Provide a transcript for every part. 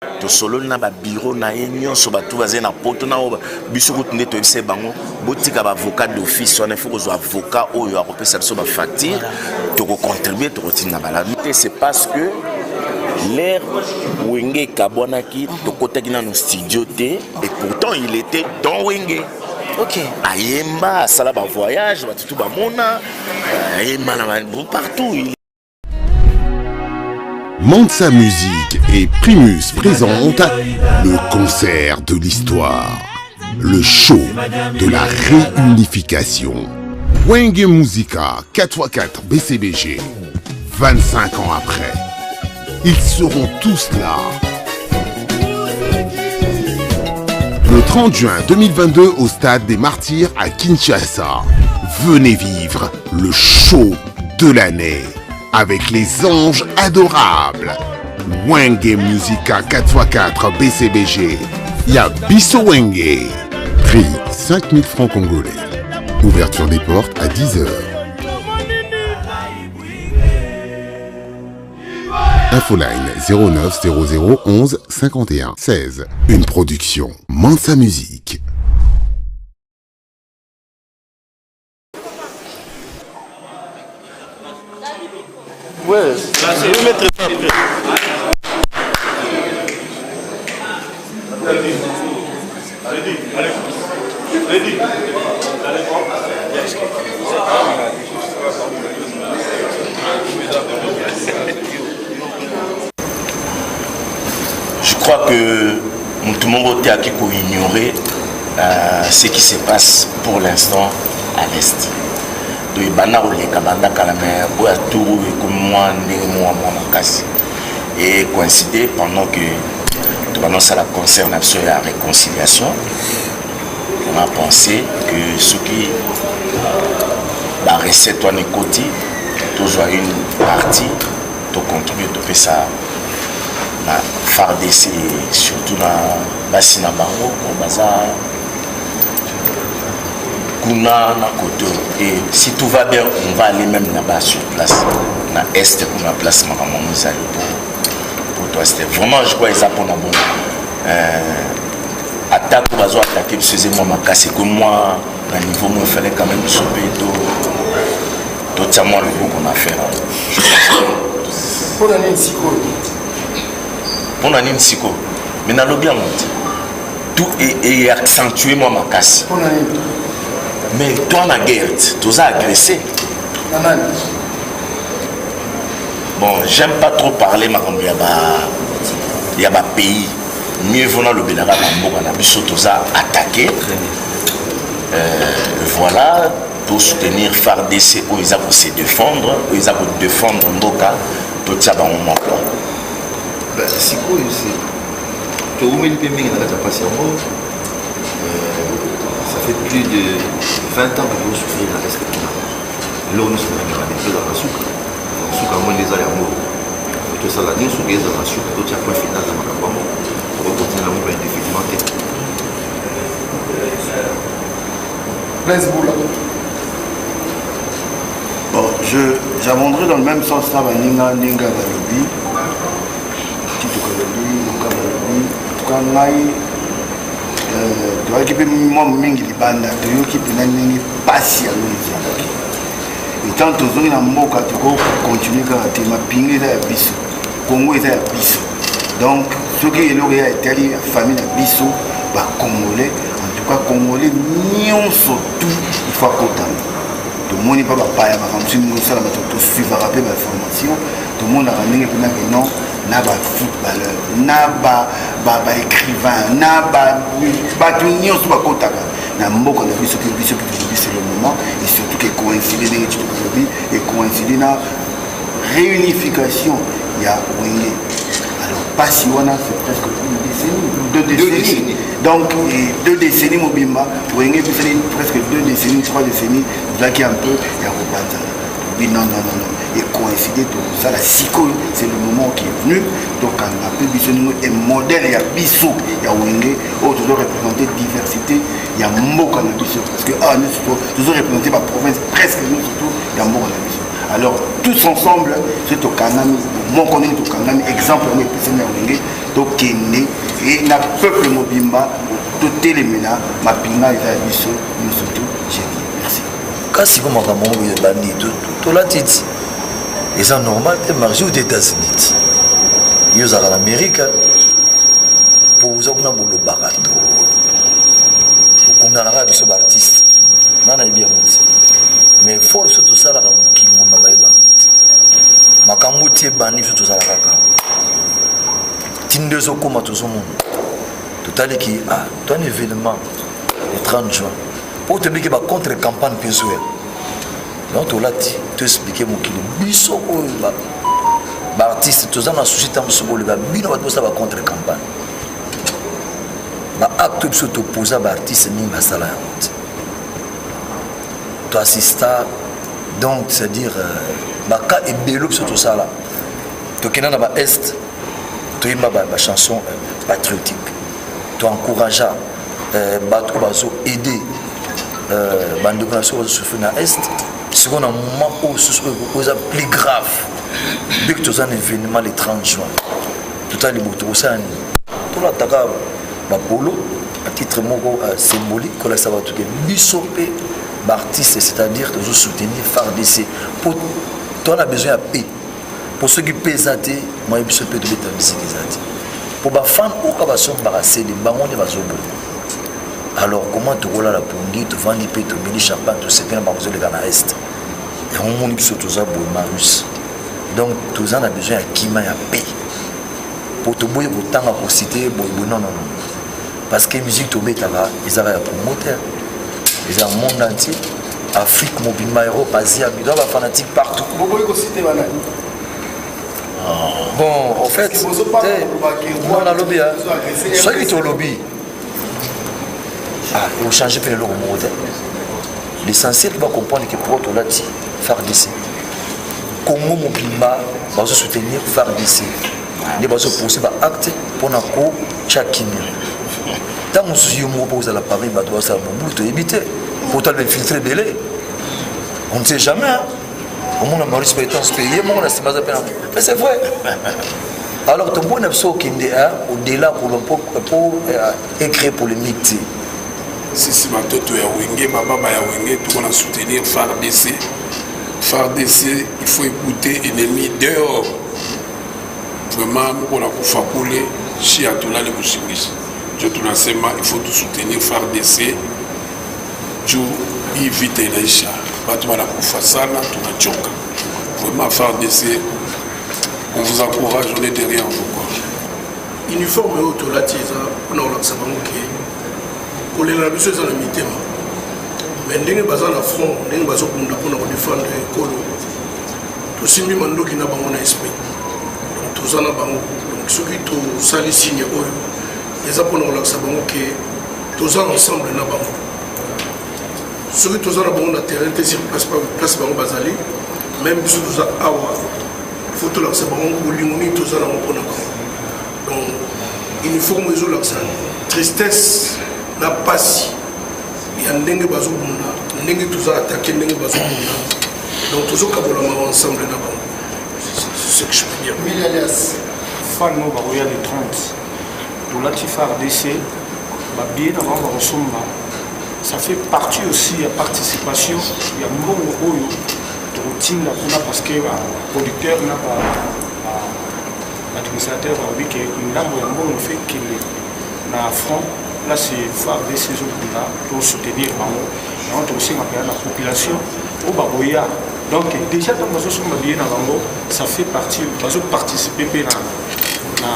To solo na ba bureau na yenyo so ba tout bazé na poto na biso ko tunde to ese bango botika ba avocat d'office on faut que avocat o yo akopesa biso ba facture to ko contribuer to kotina bala. C'est parce que l'air Wenge Kabwanaki to kotaki na no studio té et pourtant il était dans Wenge. OK. Ayemba sala ba voyage ba tout ba mona ayemba na partout. Mansa Musique et Primus présentent le concert de l'histoire, le show de la réunification. Wenge Musica 4x4 BCBG, 25 ans après, ils seront tous là. Le 30 juin 2022 au stade des Martyrs à Kinshasa, venez vivre le show de l'année. Avec les anges adorables. Wenge Musica 4x4 BCBG. Y'a Bisso Wenge. Prix 5000 francs congolais. Ouverture des portes à 10h. Infoline 09 00 11 51 16. Une production Mansa Musique. Ouais, je vais mettre ça après. Je crois que tout le monde a ignoré ce qui se passe pour l'instant à l'Est. Et coïncider pendant que nous annonçons la concernation et la réconciliation, on a pensé que ce qui la recette en écoute, toujours une partie, de contribuer à faire ça, faire des surtout dans le bassin de Bango, au bazar. Et si tout va bien, on va aller même là-bas sur place, dans l'Est, pour la place pour toi. C'était vraiment, je crois, ça pour nous. Attaque, on va attaquer, excusez-moi, c'est que moi, à niveau, il fallait quand même choper tout ça, moi, le groupe qu'on a fait. Pour l'année psycho. Pour l'année psycho. Mais dans le bien, tout est accentué, moi, ma casse. Pour l'année. Mais toi, la guerre, tu as agressé. Bon, j'aime pas trop parler, mais il y a un pays. Mieux vaut le Bénara, on a attaqué. Voilà, pour soutenir FARDC, où ils ont se défendre, où ils ont défendre Mboka, tout ça, on manque. C'est quoi, c'est. Tu as oublié le pays, il a passé en mort. Ça fait plus de 20 ans que vous souffrez dans l'Est. Là, nous sommes dans la souka. La souka, moi, les amours. Tout ça, nous sommes dans la souka. Tout ça, point final dans ma campagne. On va continuer à mourir indéfiniment. Blaise Boula. Bon, j'abonderai dans le même sens, ça va Ninga Balobi. Tito Kalobi, Ninga Balobi. En tout cas, Naï. Tu vois qu'il peut m'emmener les bandes, tu vois qu'il peut m'emmener passer à l'université. Et tant que tu as un mot, tu peux continuer à te pinguer à Bissou. Congo est à Bissou. Donc, ce qui est là, il y a la famille à Bissou, Congolais. En tout cas, Congolais, nous surtout, il faut compter. Tout le monde n'est pas pareil, si nous sommes suivre rappeler ma formation, tout le monde a ramené que non, n'a pas footballeur, n'a pas écrivain, n'a pas tout le monde pas contact. N'a pas qu'on a vu ce que c'est le moment et surtout qu'il coïncide dans les et coïncide dans la réunification. Il y a Wenge. Alors, pas si on a fait presque une décennie, 2 décennies. Donc, 2 décennies, Mobimba, Wenge, presque 2 décennies, 3 décennies, là qui est un peu, il y a Robanza. Oui, non. Et coïncider tout ça, la psycho, c'est le moment qui est venu. Donc, on a pu un modèle, il y a Bissou, il y a Wenge, tu dois représenter diversité, il y a Mboka dans Bissou. Parce que, nous dois représenter ma province, presque nous surtout, il y a Mboka dans Bissou. Alors, tous ensemble, c'est au Kanami. mon connaît tout quand même exemple on est plus néerlandais donc kende et na peuple mobimba tout télémina ma pinga eza biso nous surtout j'ai dit merci kasi comme makambo bandi tout la titi et ça normal te marché aux États-Unis ils ont en Amérique pour vous avoir le barato comme dans la biso artiste nana bien monté mais fort surtout ça la qui mon maïba makambo tie bandi surtout ça la kaka tindezo koma tout son monde tout à qui ah toi un événement le 30 juin pour te dire que contre campagne pinso donc tu l'as dit tu expliquer mon kilo biso ba artiste tous en souci tam so le ba bino ba ça va contre campagne ba acte sur t'opposer ba artiste ni ba sala tu assista donc c'est dire ba ka et bello sur tout ça là to kena ba est to imba ba chanson patriotique tu encourager ba to bazo aider bande de nation bazo souffrir na est second un moment où ce soit plus grave dès que tu as un événement le 30 juin tout à l'heure tout ça tout la taka ba polo à titre moko symbolique que ça va tout bisopé artiste c'est-à-dire de soutenir FARDC pour toi on a besoin de paix pour ceux qui pèsent moi bisopé de l'état musique ezati pour ba fan ou ka ba son barasé de bango ne bazobo alors comment tu roules la pongi tu vends des pétos mini champagne tu sais bien manger le Ghana est et on monte sur tout ça pour Marius donc tous en a besoin de qui m'a paix pour te boire autant à citer non parce que musique to betala ils avaient un promoteur ils ont un monde entier Afrique mobile Europe Asie ils doivent être fanatiques partout bon en fait moi on a lobby ceux qui ont lobby ils vont changer le logo modèle l'essentiel va comprendre que pour là dit FARDC Congo Mobimba va soutenir FARDC les va se poser par acte pour na ko chakini tant on se dit on pose à la Paris va doit ça bon pour éviter pour t'aller filtrer belé on ne sait jamais au monde a Maurice Pétance payé mon a c'est pas peine mais c'est vrai alors ton bon abso qui est au-delà pour écrire polémique si matoto ya wenge mababa ya wenge tout on a soutenir FARDC il faut écouter ennemi dehors vraiment on a kufa kule chi atula le mushingisi je te nasema il faut tout soutenir FARDC juu évite l'aisha batu bana kufa sana tunachoka vraiment FARDC on vous encourage on est derrière vous quoi uniforme autolatiza on a ça va manquer pour les ambitions dans le mitema mais ndenge baza na front ndenge bazo kunda pona ko défendre kolo to simbi mandoki na bango na esprit donc to zana bango donc ceux qui to sali signe oyo les apona ko ça bango que to zana ensemble na bango ceux qui to zana bango na terrain te sur place bango bazali même biso to za awa faut to la ça bango ko lingoni to zana bango pona donc uniforme ezo la tristesse na pasi ya ndenge bazobunda ndenge tuza attaquer ndenge bazobunda donc toujours kabolama ensemble na bango c'est ce que je peux dire oui alias fan no ba roya le 30 do la FARDC ba bien avant ba resomba ça fait partie aussi de la participation ya mbongo oyo to tinga kuna parce que ba producteur na ba administrateur ba wiki ndambo ya mbongo fait qu'il na front. Là, c'est FARDC pour soutenir aussi la population au Baboya. Donc, déjà, dans ça fait partie, de participer à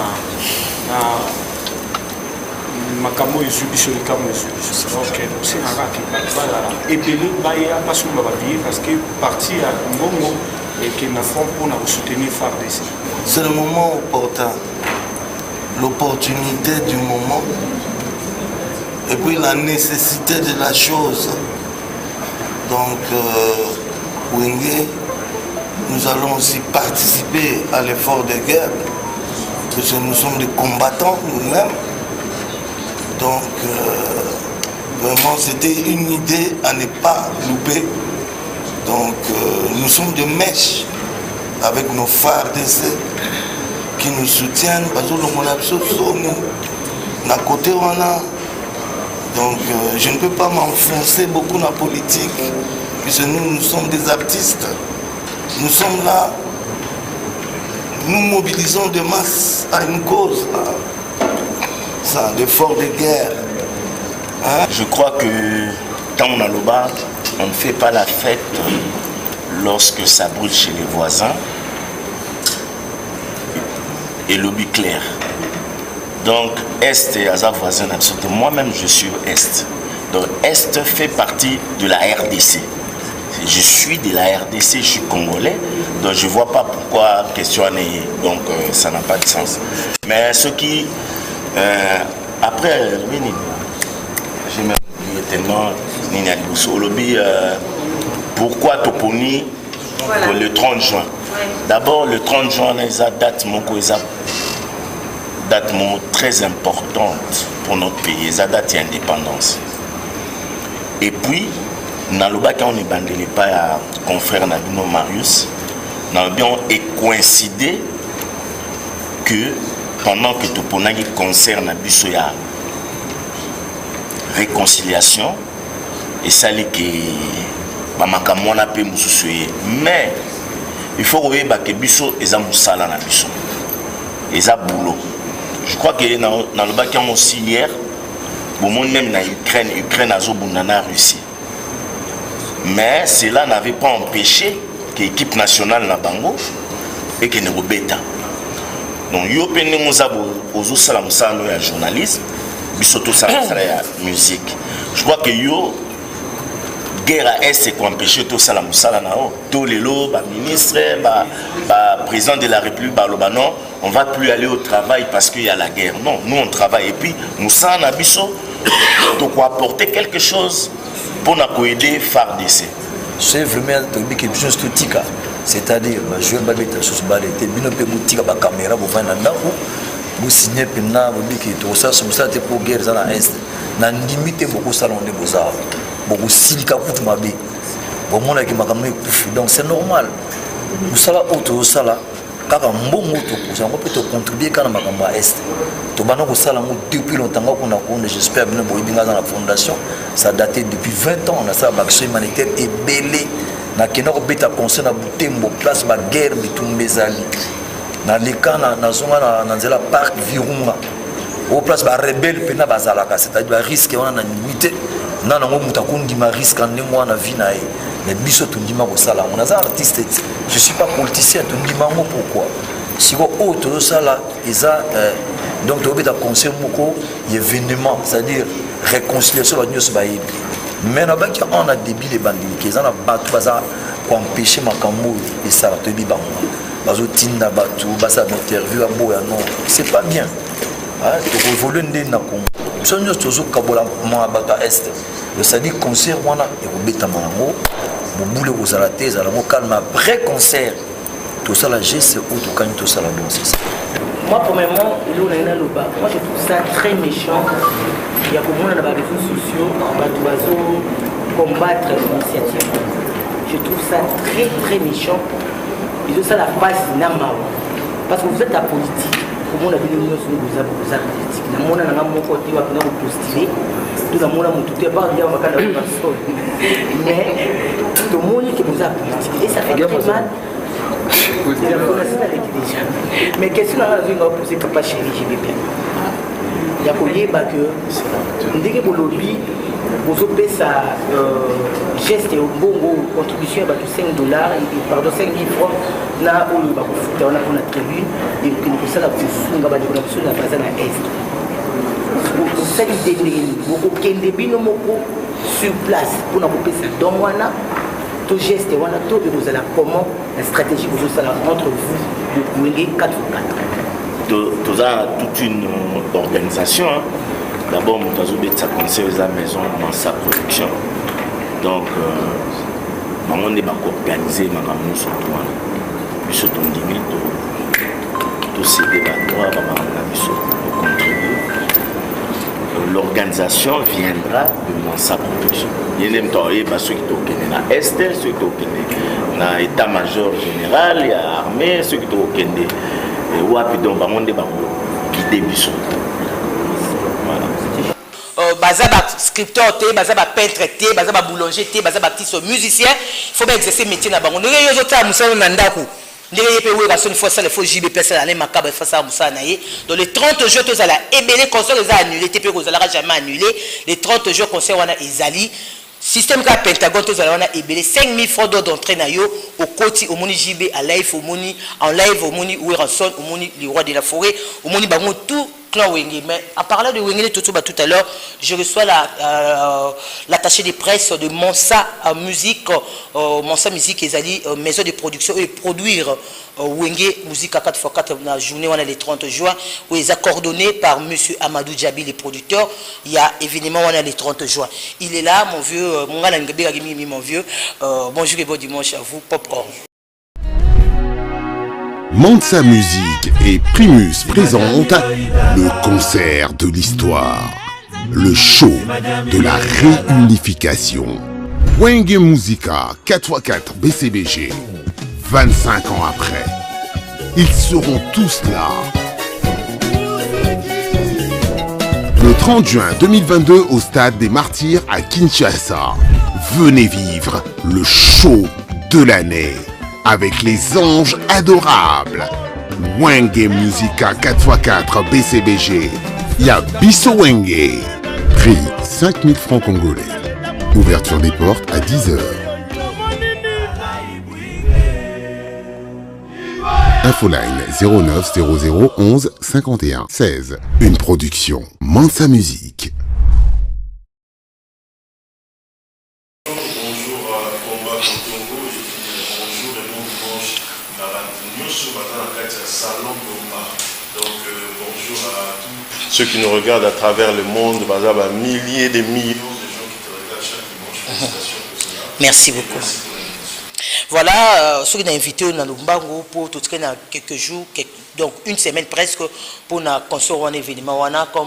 Makamo et Zubiso de Kamo. Donc, c'est un et puis, parce que partie à Mbongo et qui n'a pas pour soutenir FARDC. C'est le moment opportun, l'opportunité du moment. Et puis la nécessité de la chose. Donc, Wenge, nous allons aussi participer à l'effort de guerre, parce que nous sommes des combattants nous-mêmes. Donc, vraiment, c'était une idée à ne pas louper. Donc, nous sommes des mèches avec nos phares d'essai qui nous soutiennent. Na côté donc je ne peux pas m'enfoncer beaucoup dans la politique puisque nous sommes des artistes. Nous sommes là, nous mobilisons de masse à une cause, ça, l'effort de guerre. Hein? Je crois que quand on a le bar, on ne fait pas la fête lorsque ça brûle chez les voisins et lobby clair. Donc Est et Aza voisin absolument. Moi-même je suis Est. Donc Est fait partie de la RDC. Je suis de la RDC, je suis congolais, donc je ne vois pas pourquoi questionner, donc ça n'a pas de sens. Mais ce qui, après, j'ai même oublié tellement, pourquoi Toponi voilà. Le 30 juin. D'abord, le 30 juin, il y a une date très importante pour notre pays, il y a une date d'indépendance. Et puis, dans le bas, quand on est bandé pas à confrère Nabino Marius, nous avons coïncidé que pendant que tout le monde concerne la réconciliation, et ça c'est que mais il faut que Bisso est un moussala na Bisso, et un boulot. Je crois que dans le bas, quand aussi hier, même en Ukraine a zobundana Russie. Mais cela n'avait pas empêché que l'équipe nationale na bango et que ne rebeta. Donc yo pene mozabo ozo sala musano ya journalisme, bisoto sala ya musique. Je crois que yo guerre à est c'est qu'empêcher tout sala musala na o. Tous les lots, ba ministre, ba président de la République ba non, on va plus aller au travail parce qu'il y a la guerre. Non, nous on travaille et puis musala na biso donc on apporter quelque chose pour nous aider à faire des essais. C'est vraiment c'est-à-dire, je vais me mettre sur ce balai, je vais me mettre la caméra, je vais me signer pour ça, c'est pour guerre dans l'Est. Je vais limiter beaucoup de salons de beaux-arts. Beaucoup de silica pour ma vie. Donc c'est normal. Nous sommes autour de ça. Quand on peut contribuer quand on est à l'Est. Depuis longtemps, j'espère que dans la fondation, ça a daté depuis 20 ans. On a ça, l'action humanitaire est belée. On a un conseil à place de guerre de tous mes alliés. Dans les cas, on a un parc Virunga. Au place de rebelle, c'est-à-dire le risque qu'on a limité. On a un risque en a vie. Mais biso tundima ko sala on a artiste je suis pas politicien tundima ngo pourquoi si ko autre ça là donc tu as conseil moko événement c'est-à-dire réconciliation la news ba yebi mais na ba ki on a débit les bandits qui ont battu baza pour empêcher makambo et ça te bi bango bazo tinda batu basa interview abo ya non c'est pas bien ah tu voler ndé na Congo sonyo tozo kabola ma bata est c'est-à-dire concert wana et ko beta mango boule aux alatés à la calme après concert tout ça la geste ou tout quand tout ça la bon c'est ça. Moi premièrement moi je trouve ça très méchant. Il y a comme on a les réseaux sociaux combattre l'initiative. Je trouve ça très très méchant. Et tout ça la passe nama parce que vous êtes la politique. Comme on a vu nous sur les politiques. Na mona na mon côté va venir postuler. Tout le monde a mon tout pas dire on va pas mais tout le monde qui vous a politique et ça fait très mal. Mais qu'est-ce qu'on a vu nous poser papa chéri je vais bien. Il y a collier que dès que vous lobby vous opérez ça geste au bongo contribution à $5 pardon 5 000 francs là où on a pour la tribune et que nous ça la funga ba de la base na est. Ça dit beaucoup kende bino moko sur place pour nous couper ça donc wana to geste wana to que vous allez comment la stratégie vous ça entre vous de 4 toute une organisation hein. D'abord nous avons ça conseil la maison dans sa production donc on est organisé maman sur toi sur ton limite tout ces débats droit maman la mission contribuer l'organisation viendra de Monsa Production. Il y a ceux qui sont na Est, ceux qui sont na état-major général, il y a armée, ceux qui sont au Wapidon, guider Bissot. Baza ba scripteur té, baza ba peintre té, baza ba boulanger té, baza ba artiste musicien, il faut bien exercer métier na bango. Ndenge yo zota musala na ndako. Ndenge yepe we rason faut ça, il faut JB personne aller macabre faut ça musala na ye. Dans les 30 jours tous à la ebele concert les a annulé, TP ko zala jamais annulé. Les 30 jours concert wana ezali système ka Pentagone tous à wana ebele 5000 francs d'entrée na yo au côté au moni JB à live au moni en live au moni we rason au moni le roi de la forêt, au moni bango tout clan Wenge. Mais en parlant de Wenge tout à l'heure, je reçois l'attaché de presse de Monsa Musique, Monsa Musique ezali maison de production et produire Wenge musique à 4x4 la journée on a les 30 juin où ils sont coordonnés par monsieur Amadou Djabi les producteurs. Il y a événement on a les 30 juin. Il est là mon vieux mon vieux bonjour et bon dimanche à vous Popcorn. Monsa Musique et Primus présentent le concert de l'histoire, le show de la réunification. Wenge Musica 4x4 BCBG, 25 ans après, ils seront tous là. Le 30 juin 2022 au stade des Martyrs à Kinshasa, venez vivre le show de l'année. Avec les anges adorables. Wenge Musica 4x4 BCBG. Y'a Bisso Wenge. Prix 5000 francs congolais. Ouverture des portes à 10h. Infoline 09 00 11 51 16. Une production Monsa Musique. Ceux qui nous regardent à travers le monde, milliers de millions de gens qui te regardent chaque dimanche. Félicitations pour cela. Merci beaucoup. Voilà, ceux qui ont invité dans le Mbango pour tout dans quelques jours, donc une semaine presque, pour nous construire un événement. Comme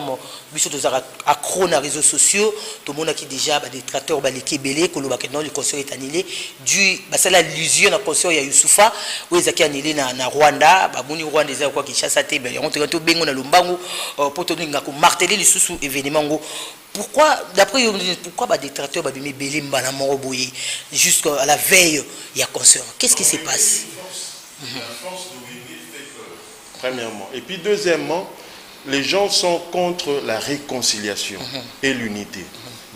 nous sommes accro dans les réseaux sociaux, tout le monde qui déjà des tracteurs qui belé, que le concert est annulé. C'est l'illusion dans le concert, il y a Youssoufa, où ils ont annulé dans Rwanda, Babouni Rwanda, ils ont Kinshasa, ils ont rentré dans le Mbango pour marteler les sous-événements. Pourquoi, d'après pourquoi des tracteurs belé mbana moroboye jusqu'à la veille il y a concert? Qu'est-ce qui se passe? La force de Wenge fait peur, premièrement. Et puis deuxièmement, les gens sont contre la réconciliation et l'unité.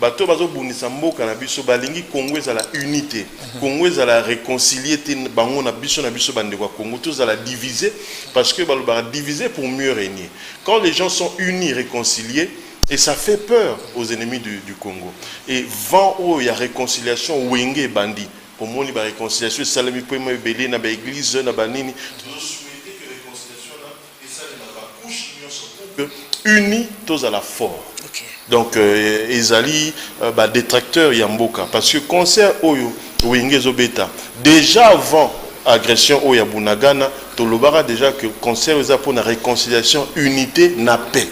Bato bazo bunisa mboka na biso balingi Congo za la unité. Congo za la réconcilier bango na biso bande kwa Congo tous za la diviser parce que ba diviser pour mieux régner. Quand les gens sont unis, réconciliés, et ça fait peur aux ennemis du Congo. Et vent où il y a réconciliation, Wenge bandi. Pour moi, il y a réconciliation, salami pour moi belé na ba église na banini. Nous souhaitons que réconciliation là et ça na ba couche pour que unis tous à la fort. Donc ezali ba détracteur yamboka parce que concert oyo Wenge zobeta déjà avant agression oya Bunagana tolobara déjà que concert za pour la réconciliation, unité, na paix.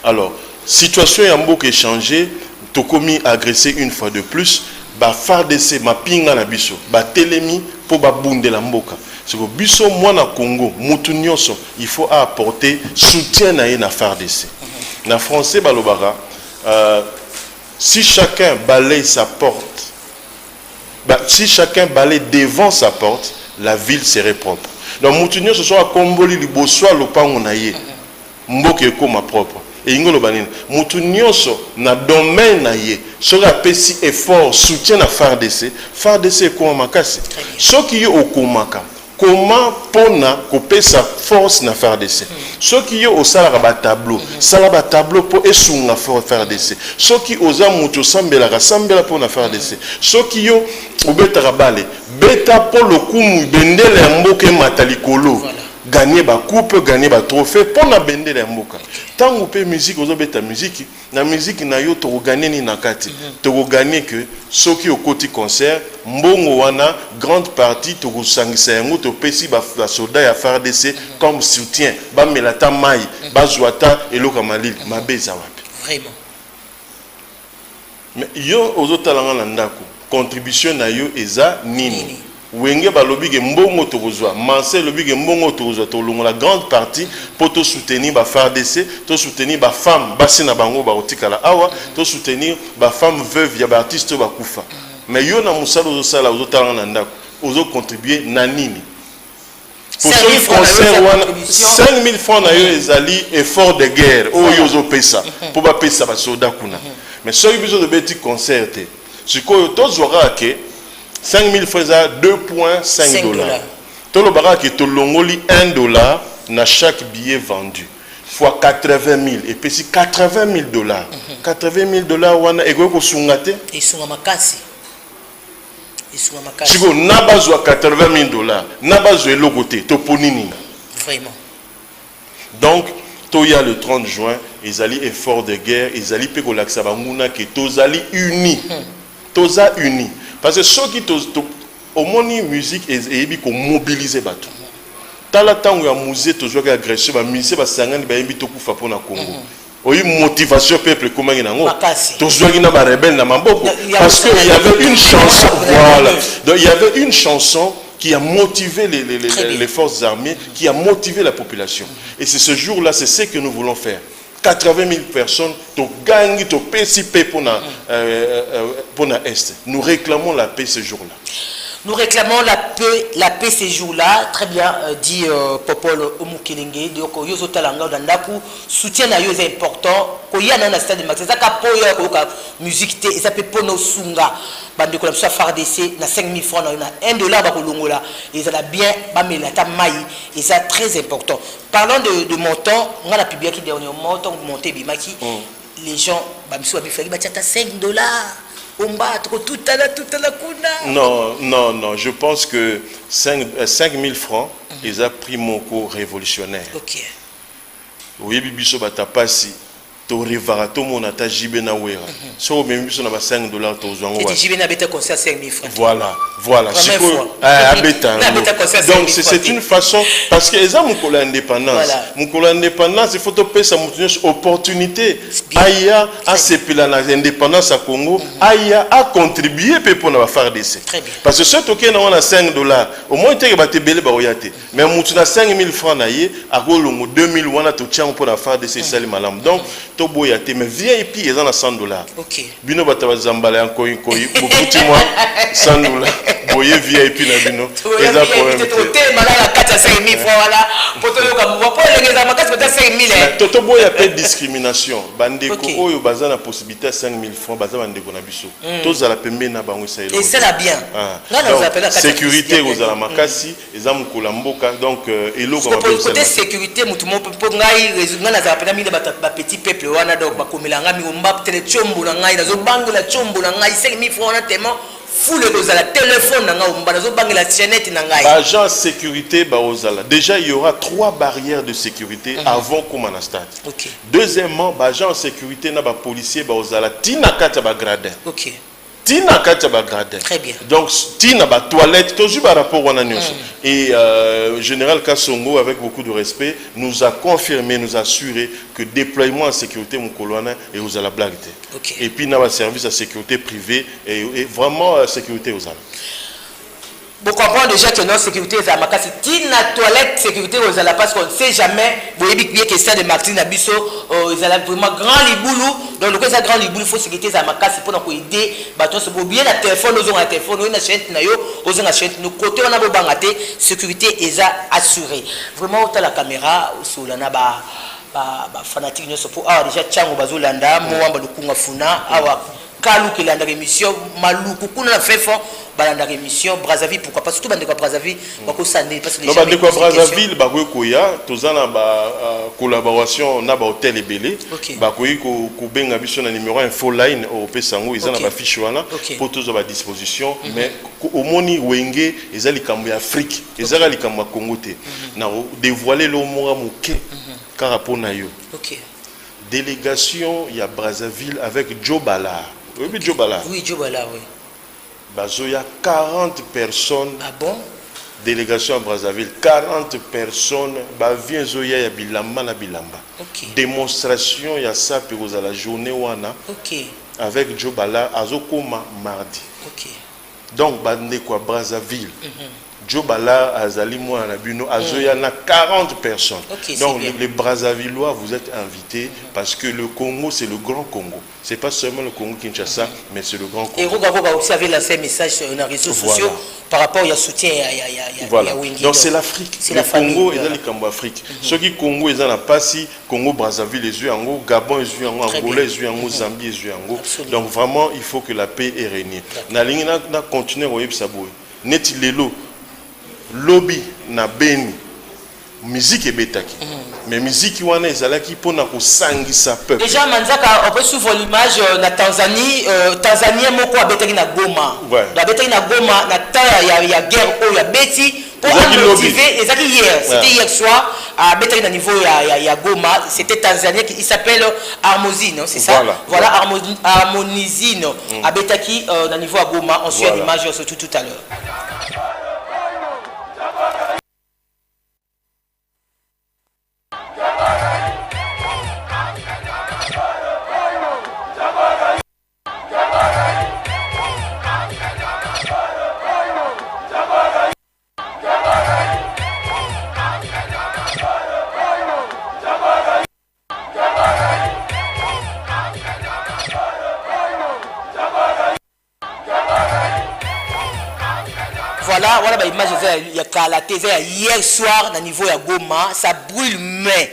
Alors, situation yamboka est changée, tokomi agressé une fois de plus, ba FARDC ma pinga na biso, ba telemi pour ba bunde la mboka. C'est que biso moi na Congo, mutu nyonso, il faut apporter soutien na FARDC. Na français balobara, si chacun balaye sa porte, si chacun balaye devant sa porte, la ville serait propre. Donc mutu nyonso so akomboli liboswa lopango na ye, mboka ekoma propre. Et ingolo banine mutu nyonso na domaine na ye sera pesi effort soutien na FARDC ko makasi soki yo okomaka comment pona kopesa force na FARDC soki yo osala ba tableau sala ba tableau po esunga FARDC soki oza mutu sambela pona FARDC soki yo obeta bale beta po lokumu bendele ya mboka matalikolo gagner ba coupe, gagner ba trophée pour na bende la mboka. Tant on peut musique, on beta musique, na musique na yo to gagner ni nakati. To gagner que ceux qui au côté concert, mbongo wana grande partie to sangisa yango to pesi ba soldat ya FARDC comme soutien. Ba melata mai, ba zwata eloka malil, mabeza wapi. Vraiment. Mais yo ozotalanga na ndako contribution na yo eza nini? Wenge balobi ke mbongo tokozwa, Manse lobi ke mbongo tokozwa tolongo la grande partie pour te soutenir ba FARDC, te soutenir ba femme basi na bango ba otikala awa, te soutenir ba femme veuve ya ba artiste ba kufa. Mais yo na musala ozosala ozotalanga na ndako, ozo contribuer na nini? Pour ce concert, 5 000 francs na yo ezali effort de guerre. Oh yozo pesa. Pour ba pesa ba soda kuna. Mais ce qui est besoin de petit concert, c'est que tous aura que 5 000 francs à 2,5 $. Tout le barak est au longoli $1 na chaque billet vendu. Fois 80 000 et puis si 80 000 $. 80 000 $, wana ego ko sungate. Et sunga makasi. Si vous n'avez pas 80 000 $, n'a pas de logoté, toponini. Vraiment. Donc, il y a le 30 juin, ils allaient effort de guerre, ils allaient pégo l'axabamuna qui tous allaient unis. Tous unis. Parce que ceux qui au moni musique et qu'on mobilise bateau. Dans le temps où il y a musée, toujours agressé, bah musée, bah sangan, bah imbi toku fa pour na Congo. Oui, motivation peuple comment il y a un toujours il y a un rebelle na mamboko. Parce qu'il y avait une chanson, voilà. Donc il y avait une chanson qui a motivé les forces armées, qui a motivé la population. Et c'est ce jour-là, c'est ce que nous voulons faire. 80 000 personnes, tu gagnes, tu payes si paix pour l'Est. Nous réclamons la paix ce jour-là. Nous réclamons la paix ces jours-là. Très bien dit Popol Omukelenge. Donc, Yozo Talanga Dandaku, soutien à Yozo important. Koya na stade de Max. Ça kapoya koka musique te. Ça peut pono sunga. Bande kola ça FARDC na 5 000 francs na $1 ba kolongola. Et ça a bien bamela ta maï. Et ça très important. Parlant de montant, on a la publié qui dernier montant monté bimaki. Les gens bamsou abifaki ba tiata $5. Non, je pense que 5 000 francs, ils ont pris mon cours révolutionnaire. Ok. Oui, biso batapasi, to revarato mon ata jibena wera. So même biso na ba $5 to zwango. Et jibena beta concert 5 000 francs. Voilà. Donc c'est une façon parce que les gens ont l'indépendance. Mon indépendance, il faut te payer sa opportunité. Aya a sepila na indépendance à Congo, aya a contribué pour na FARDC. Parce que ce token on a $5, au moins tu vas te belé ba oyate. Mais mutu na 5 000 francs na ye, a golongo 2000 wana to tient pour na FARDC sali malam. Donc to boyate mais VIP ils en a $100. OK. Bino bata zambala en koi beaucoup moi $100. Boye VIP na bino. Eza problème. Te malala 4 à 5 000 francs voilà. Poto yo ka mwa po les amakasi bata 5 000. Toto boya pas discrimination. Bandeko oyo baza na possibilité 5 000 francs baza bandeko na biso. Toza la pembe na bango ça. Et c'est la bien. Sécurité aux alamakasi, eza mukula mboka donc eloko ba biso. Côté sécurité mutu mo po ngai résultat na za pena mile ba petit peuple wana donc ba komela ngami omba tele chombo na ngai nazo bangola chombo na ngai 5 000 francs na tellement fou le dozala téléphone na ngai omba nazo bangola chaînette na ngai. Agent sécurité ba ozala. Déjà il y aura 3 barrières de sécurité avant comme na stade. OK. Deuxièmement, agent sécurité na ba policier ba ozala tina kata ba gradin. OK. Tina kata ba gradin. Très bien. Donc tina ba toilette toujours par rapport wana nyonso. Et général Kassongo avec beaucoup de respect nous a confirmé, nous a assuré que déploiement en sécurité mukolwana et aux ala blague. OK. Et puis na ba service à sécurité privée et vraiment sécurité aux ala. Vous comprenez déjà que notre sécurité est à ma casse. Tina toilette sécurité aux ala parce qu'on ne sait jamais. Vous voyez bien que ça de Martine Abisso, ils ont vraiment grand liboulou. Donc le cas ça grand liboulou, il faut sécurité à ma casse pour nous aider. Bateau c'est pour bien la téléphone, nous avons un téléphone, nous avons une chaîne, nous avons une chaîne. Nous côté on a beau bangaté, sécurité est assurée. Vraiment autant la caméra sur la naba fanatique nous pour déjà Tchango Bazolanda, Moamba Lukunga Funa, awa Kalou qui l'a dans l'émission, Maloukou kuna na fait fort. Balanda émission Brazzaville pourquoi pas surtout bande quoi Brazzaville bako sané parce que les gens bande quoi Brazzaville bako koya tozana ba collaboration na ba hôtel ebelé bako ko benga biso na numéro info line au pesango izana ba fiche wana pour tous à disposition mais au moni wenge ezali kambo ya Afrique ezali likambo ya Congo te na dévoiler le mora moké car pour na yo délégation ya Brazzaville avec Joe Bala oui Joe Bala oui il y a 40 personnes. Ah bon? délégation à Brazzaville, 40 personnes, vient Zoya ya Bilamba na Bilamba. Démonstration ya ça pour la journée wana. Avec Joe Bala azokoma mardi. Donc bande quoi Brazzaville. Joe Bala azali moi na bino azoya na 40 personnes. Donc les Brazzavillois vous êtes invités parce que le Congo c'est le grand Congo. C'est pas seulement le Congo Kinshasa mais c'est le grand Congo. Et Rogavo va aussi avoir lancé un message sur les réseaux sociaux par rapport au soutien à Wingui. Donc c'est l'Afrique. Le Congo est dans le Cambo Afrique. Ceux qui Congo est dans la Passi, Congo Brazzaville les yeux en haut, Gabon les yeux en haut, Angola les yeux en haut, Zambie les yeux en haut. Donc vraiment il faut que la paix est régnée. Na ligne na continuer au Yebsabou. Neti lelo lobby na beni musique ebetaki mais musique wana ezalaki pona ko sangisa peuple. Déjà Manzaka on peut suivre l'image na Tanzanie Tanzania moko abetaki na Goma. La betaki na Goma na temps ya guerre o ya beti pour motiver ezaki hier, c'était hier soir à betaki na niveau ya Goma, c'était Tanzania qui il s'appelle Harmonizino, c'est ça? Voilà Harmonizino abetaki na niveau à Goma, on suit l'image surtout tout à l'heure. Voilà l'image il y a Kalaté hier soir au niveau de Goma, ça brûle mais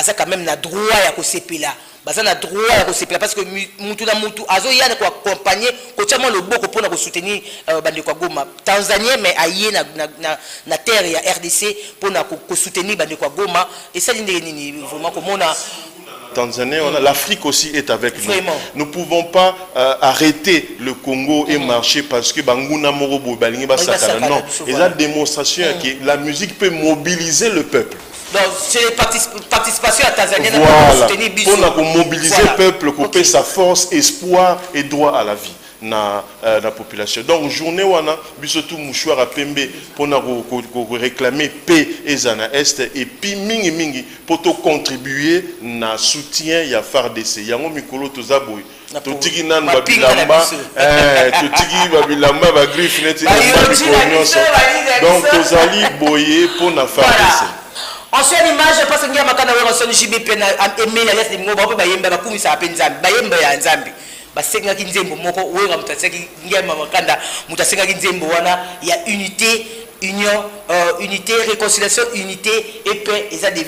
ça quand même na droit ya ko sepela. Ça na droit ya ko sepela parce que mutu na mutu azo yana ko accompagner ko tchama le boko pour na soutenir bande ko Goma. Tanzanie mais aye na terre ya RDC pour na ko soutenir bande ko Goma et ça ni vraiment comme on a Tanzanie, l'Afrique aussi est avec nous. Nous ne pouvons pas arrêter le Congo et marcher parce que Banguna Morobo, Balingiba Sakana. Non, et la démonstration que la musique peut mobiliser le peuple. Donc, c'est participation à Tanzanie voilà. Pour mobiliser le peuple, couper sa force, espoir et droit à la vie. Na population. Donc journée wana bisotu mouchoir à pembe pour réclamer paix et zana est et puis mingi pour contribuer na soutien ya FARDC yango mikolo tozaboy totiki nan babilamba totiki babilamba ba griffe net donc tozali boyer pour na FARDC. Ancienne image parce que ngia makana wa son JBP na aimer la liste ngo ba bayemba ba kumisa apenza bayemba ya nzambi basenga kinzembo moko wera mutaseki ngema makanda mutasenga kinzembo wana ya unité union unité réconciliation unité et paix et ça des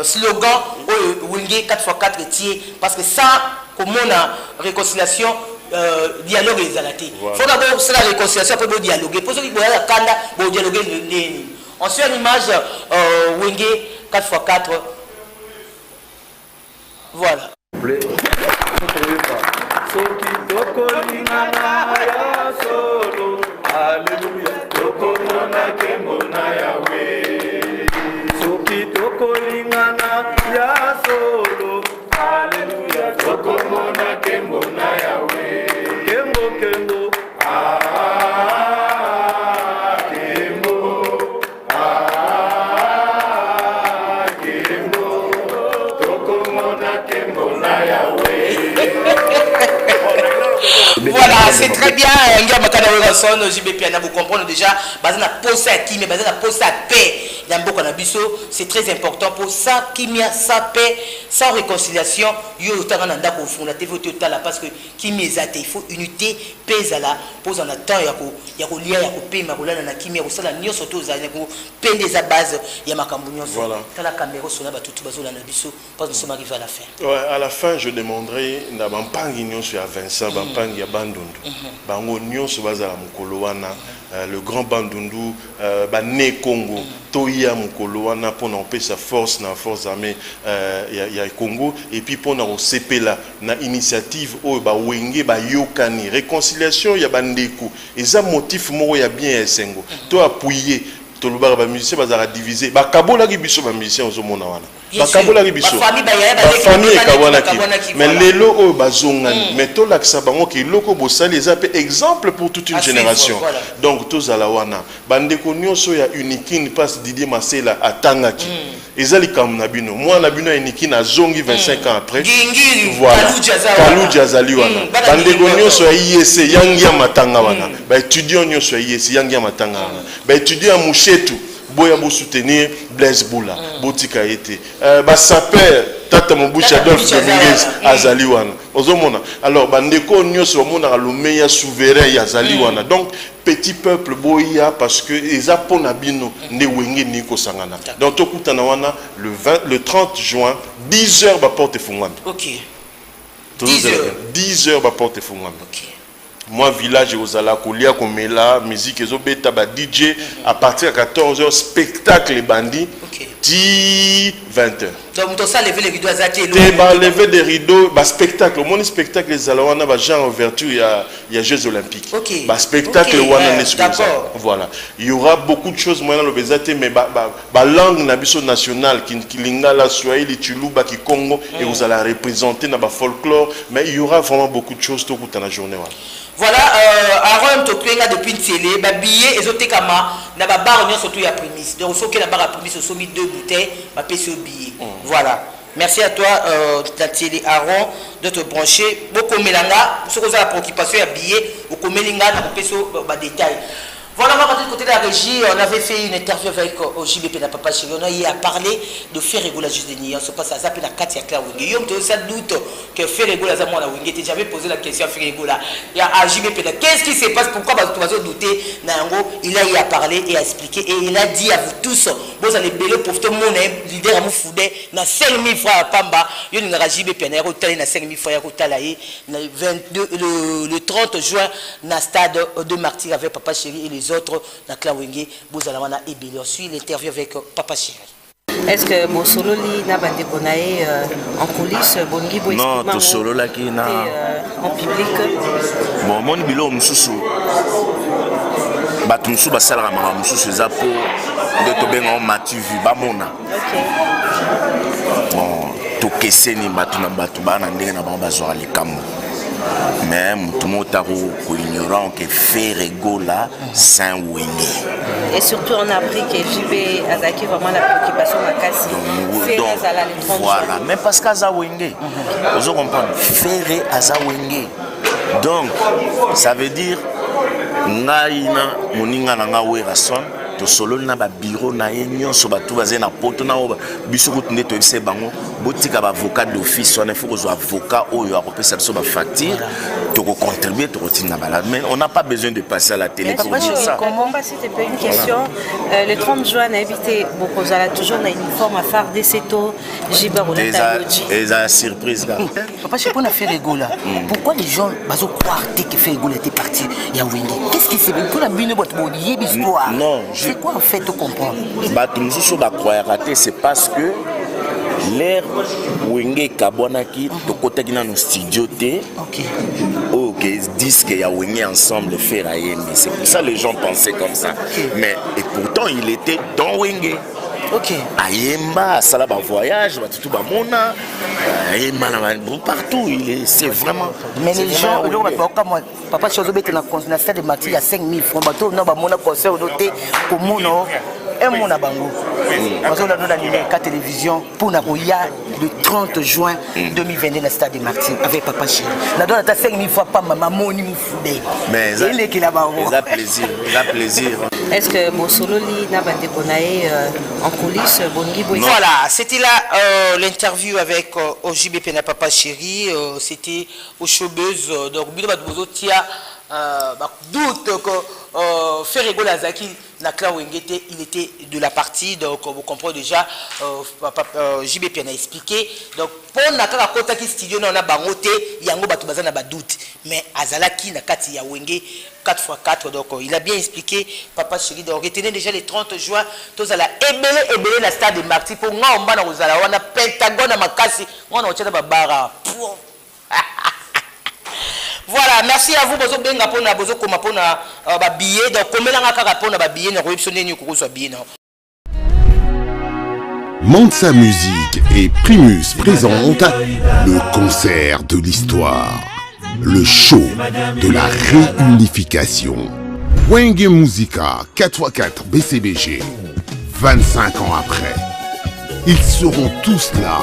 slogans Wingé 4x4 tiers parce que ça comme on a réconciliation dialogue et zalaté faut d'abord c'est la réconciliation après bon dialoguer pour ceux qui boya kanda bon dialoguer les ancienne image Wingé 4x4 voilà. Soki tokolingana ya solo, Alléluia, tokomona kembona Yahweh. Soki tokolingana ya solo, Alléluia, tokomona kembona Yahweh. Kembo kembo, kembo, tokomona kembona Yahweh. Voilà, c'est très bien. Vous comprenez déjà, basé na posa à qui, mais basé na posa à paix. C'est très important pour ça, Kimia, sa paix, sans réconciliation. Parce que Kimia, il faut unité, paix, pose en attend, il y a lien, il y a paix, il y a Kimia, il y a Nio surtout, il y a paix des base, il y a Macambunion. Voilà. La caméra, sur la tout parce que nous sommes arrivés à la fin. Ouais, à la fin, je demanderai na Bampangi Nyon sur Vincent, Bampangi Bandundu. Bango Nyon sur Bazala Mukolowana, le grand Bandundu, Bané Congo, Toya Mukolowana pour n'empêcher sa force, na force armée, il y a Congo, et puis pour n'en CP là, na initiative, oh, ba Wenge, ba Yokani, réconciliation, il y a Bandeko, et ça motif, moi, il y a bien Sengo. Toi, appuyer. tolobaka ba musicien bazala diviser ba kabola ki biso ba musicien ozomona wana ba kabola ki biso ba famille kabola ki mais lelo o bazongani mais to laksa bango ki loko bosali eza pe exemple pour toute une génération donc tozala wana bandeko nyonso ya Unikine passe Didier Masela atangaki ezali kam na bino moi na bino Unikine azongi 25 ans après voilà Kaluja azali wana bandeko nyonso ya IEC yangi ya matanga wana ba étudiant nyonso ya IEC yangi ya matanga wana ba étudiant Mouchetu boya bo soutenir Blaise Boula botika été ba saper Tata Mobushi Adolphe Dominguez azali wana ozomona alors bandeko nyonso mona le meilleur souverain ya azali wana donc petit peuple boya parce que eza pona bino ne wenge ni ko sangana donc tokutana wana le 30 juin 10h ba porte fungwami OK 10h ba porte fungwami OK moi village ozala kolia komela musique ezobeta ba DJ à partir de 14h spectacle bandi 10 20h donc to ça lever les rideaux azati lever des rideaux ba spectacle mon spectacle ezala wana ba genre ouverture ya Jeux olympiques ba spectacle wana voilà il y aura beaucoup de choses moyen le bezate mais ba langue na biso nationale qui lingala swahili chuluba ki Congo et vous allez représenter na ba folklore mais il y aura vraiment beaucoup de choses tout dans la journée wana. Voilà, Aaron Tokwenga depuis une télé, ba billet ezotekama na ba bar nyo surtout ya prémisse. Donc faut que la barre à prémisse au sommet 2 bouteilles, ba pèse billet. Voilà. Merci à toi la télé Aaron de te brancher. Beaucoup melanga, ce que vous avez la préoccupation ya billet, au komelinga na pèse ba détail. Voilà, on va partir du côté de la régie. On avait fait une interview avec JBP na Papa Chéri. On a eu à parler de faire réguler juste des nids. On se passe à Zapé na Katia Claire Wenge. Yom, tu as doute que faire réguler à moi la Wenge. J'avais posé la question à faire réguler. Il y a à JBP. Qu'est-ce qui se passe? Pourquoi tu vas douter? Nango, il a eu à parler et à expliquer. Et il a dit à vous tous, vous allez béler pour tout le monde, leader à Moufoudé, na 5000 francs à Pamba. Il y a JBP na Rotali na 5000 francs à Rotalaï. Le 30 juin, na stade de Martyr avec Papa Chéri et les autres na Klawenge Bozalawana et Billy. On suit l'interview avec Papa Chéri. Est-ce que mon solo li na bande konae en coulisses bongi bo non to solo la ki na en public bon mon bilo mususu batu mususu basala ma mususu za po de to benga matu vu ba mona bon to keseni batu na batu bana ndenge na ba bazwa likambo mais mutumotaro ko ignorant que fait régola saint wenge et surtout on a appris que JB Azaki vraiment la préoccupation ma kasi faire à la voilà mais parce qu'aza wenge vous comprenez faire aza wenge donc ça veut dire ngaina moninga na nga werason to solo na ba bureau na yenyo so ba tout bazé na poto na oba biso ko tunde to ese bango botika ba avocat d'office on il faut que soit avocat oyo a repérer ça ba facture to ko contribuer to routine na balade mais on n'a pas besoin de passer à la télé pour dire ça. Comment passer c'était une question le 30 juin on a invité Bokozala toujours na uniforme à phare des Seto Jiba Rolata Lodji et la surprise là. Papa je peux na faire rigola. Pourquoi les gens bazo croire que fait rigola était parti ya Wenge? Qu'est-ce qui s'est passé pour la bine boîte modier l'histoire? Non, c'est quoi en fait tu comprends? Bah tout nous sur la croire raté c'est parce que l'air Wenge kabonaki to côté qui dans nos studio té OK disent qu'il y a Wenge ensemble faire ayembe c'est pour ça les gens pensaient comme ça mais et pourtant il était dans Wenge. OK ayemba ça là ba voyage ba tout ba mona ayemba partout il est c'est vraiment mais les gens le comme papa chozobete na concert de Martyr il y a 5000 francs bateau na ba mona concert doté pour mono un mon à bango. Nous avons la télévision pour Nagoya le 30 juin 2022 dans le stade de Martyr avec Papa Chéri. Nous avons 5000 fois pas maman Moni Moufoudé. Mais il est qui là-bas. Ça plaisir, ça plaisir. Est-ce que mon solo li na bande konae en coulisses bongi boy? Voilà, c'était là l'interview avec JBP na Papa Chéri, c'était au showbuzz donc bino bato tia doute que faire rigoler Azaki na Claire Wenge il était de la partie donc vous comprenez déjà JBP a expliqué donc pour na kaka kota ki studio na bangote yango bato bazana ba doute mais Azalaki na kati ya Wenge 4x4 donc il a bien expliqué Papa Chéri donc retenez déjà les 30 juin tous à la ebele na stade de Martyr pour ngomba na ozala wana Pentagone makasi wana ochana ba bara Voilà, merci à vous. Bozo benga pona bozo koma pona ba billet donc komelanga kaka pona ba billet na koyebsone ni ko so billet na. Mansa Musique et Primus présentent le concert de l'histoire, le show de la réunification. Wenge Musica 4x4 BCBG, 25 ans après, ils seront tous là.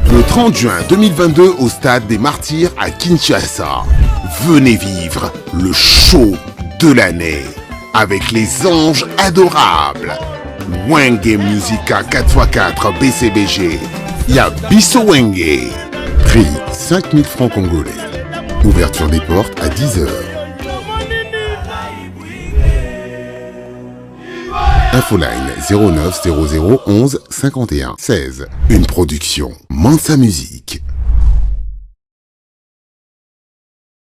Le 30 juin 2022 au stade des Martyrs à Kinshasa, venez vivre le show de l'année avec les anges adorables. Wenge Musica 4x4 BCBG, Y'a Bisso Wenge. Prix 5000 francs congolais. Ouverture des portes à 10h. Infoline 09 00 11 51 16. Une production Mansa Musique.